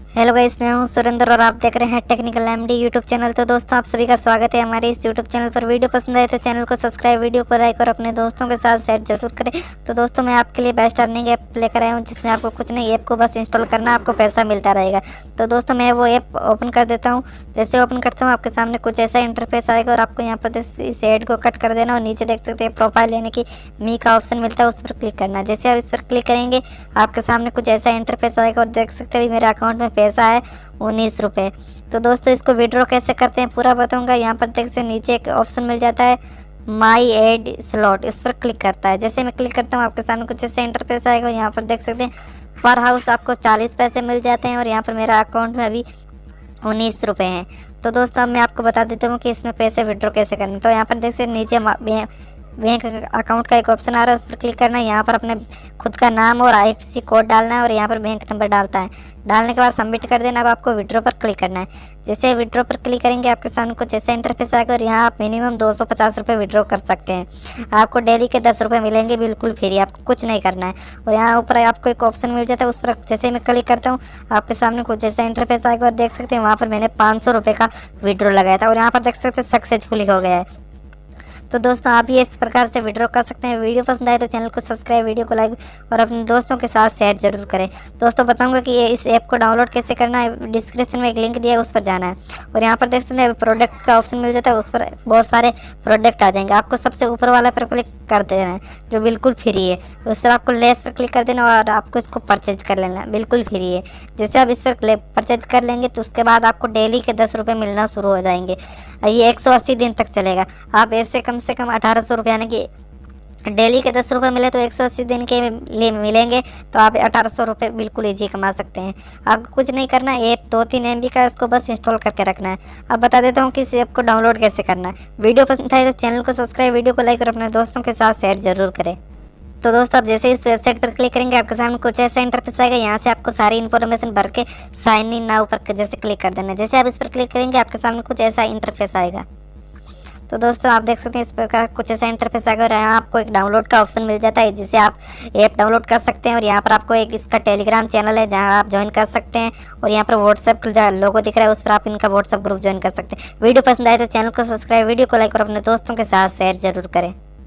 Hello guys, मैं हूं सुरेंद्र और आप देख रहे हैं टेक्निकल एमडी यूट्यूब चैनल। तो दोस्तों, आप सभी का स्वागत है हमारे इस यूट्यूब चैनल पर। वीडियो पसंद आए तो चैनल को सब्सक्राइब, वीडियो को लाइक और अपने दोस्तों के साथ शेयर जरूर करें। तो दोस्तों, मैं आपके लिए बेस्ट अर्निंग ऐप लेकर आया हूं, जिसमें आपको कुछ नहीं, ऐप को बस इंस्टॉल करना, आपको पैसा मिलता रहेगा। तो दोस्तों, मैं वो ऐप ओपन कर देता हूँ। जैसे ओपन करता हूँ, आपके सामने कुछ ऐसा इंटरफेस आएगा और आपको यहाँ पर इस ऐड को कट कर देना और नीचे देख सकते हैं प्रोफाइल यानी कि मी का ऑप्शन मिलता है, उस पर क्लिक करना। जैसे आप इस पर क्लिक करेंगे, आपके सामने कुछ ऐसा इंटरफेस आएगा और देख सकते हैं मेरे अकाउंट में पैसा है 19 रुपये। तो दोस्तों, इसको विड्रॉ कैसे करते हैं पूरा बताऊंगा। यहाँ पर देख सकते नीचे एक ऑप्शन मिल जाता है माई एड स्लॉट, इस पर क्लिक करता है। जैसे मैं क्लिक करता हूँ, आपके सामने कुछ ऐसे इंटरफेस आएगा। यहाँ पर देख सकते हैं पर हाउस आपको 40 पैसे मिल जाते हैं और यहाँ पर मेरा अकाउंट में अभी 19 रुपये हैं। तो दोस्तों, अब मैं आपको बता देता हूँ कि इसमें पैसे विड्रॉ कैसे करने। तो यहाँ पर देख सकते नीचे बैंक अकाउंट का एक ऑप्शन आ रहा है, उस पर क्लिक करना है। यहाँ पर अपने खुद का नाम और आईएफएससी कोड डालना है और यहाँ पर बैंक नंबर डालता है। डालने के बाद सबमिट कर देना। अब आपको विड्रॉ पर क्लिक करना है। जैसे विड्रॉ पर क्लिक करेंगे, आपके सामने कुछ ऐसा इंटरफेस आएगा और यहाँ आप मिनिमम 250 रुपये विड्रॉ कर सकते हैं। आपको डेली के 10 रुपये मिलेंगे बिल्कुल फ्री, आपको कुछ नहीं करना है। और यहाँ ऊपर आपको एक ऑप्शन मिल जाता है, उस पर जैसे मैं क्लिक करता हूँ, आपके सामने कुछ ऐसा इंटरफेस आएगा और देख सकते हैं वहाँ पर मैंने 500 रुपये का विड्रॉ लगाया था और यहाँ पर देख सकते हैं सक्सेसफुली हो गया है। तो दोस्तों, आप भी इस प्रकार से विड्रॉ कर सकते हैं। वीडियो पसंद आए तो चैनल को सब्सक्राइब, वीडियो को लाइक और अपने दोस्तों के साथ शेयर जरूर करें। दोस्तों, बताऊंगा कि इस ऐप को डाउनलोड कैसे करना है। डिस्क्रिप्शन में एक लिंक दिया है, उस पर जाना है और यहाँ पर देख सकते हैं प्रोडक्ट का ऑप्शन मिल जाता है, उस पर बहुत सारे प्रोडक्ट आ जाएंगे। आपको सबसे ऊपर वाला पर क्लिक कर देना है जो बिल्कुल फ्री है, उस पर आपको लेस पर क्लिक कर देना और आपको इसको परचेज कर लेना है, बिल्कुल फ्री है। जैसे आप इस पर परचेज कर लेंगे तो उसके बाद आपको डेली के 10 रुपये मिलना शुरू हो जाएंगे। ये 180 दिन तक चलेगा। आप ऐसे कम से कम 1800 रुपये यानी कि डेली के 10 रुपये मिले तो 180 दिन के लिए मिलेंगे, तो आप 1800 रुपये बिल्कुल ईजी कमा सकते हैं। आपको कुछ नहीं करना, ऐप 2-3 MB का, इसको बस इंस्टॉल करके रखना है। अब बता देता हूँ कि इस ऐप को डाउनलोड कैसे करना है। वीडियो पसंद आए तो चैनल को सब्सक्राइब, वीडियो को लाइक और अपने दोस्तों के साथ शेयर जरूर करें। तो दोस्तों, आप जैसे इस वेबसाइट पर क्लिक करेंगे, आपके सामने कुछ ऐसा इंटरफेस आएगा। यहाँ से आपको सारी इन्फॉर्मेशन भर के साइन इन नाउ पर जैसे क्लिक कर देना है। जैसे आप इस पर क्लिक करेंगे, आपके सामने कुछ ऐसा इंटरफेस आएगा। तो दोस्तों, आप देख सकते हैं इस प्रकार कुछ ऐसा इंटरफेस आएगा और यहाँ आपको एक डाउनलोड का ऑप्शन मिल जाता है, जिससे आप ऐप डाउनलोड कर सकते हैं। और यहाँ पर आपको एक इसका टेलीग्राम चैनल है जहाँ आप ज्वाइन कर सकते हैं और यहाँ पर व्हाट्सएप का लोगो दिख रहा है, उस पर आप इनका व्हाट्सएप ग्रुप ज्वाइन कर सकते हैं। वीडियो पसंद आए तो चैनल को सब्सक्राइब, वीडियो को लाइक और अपने दोस्तों के साथ शेयर जरूर करें।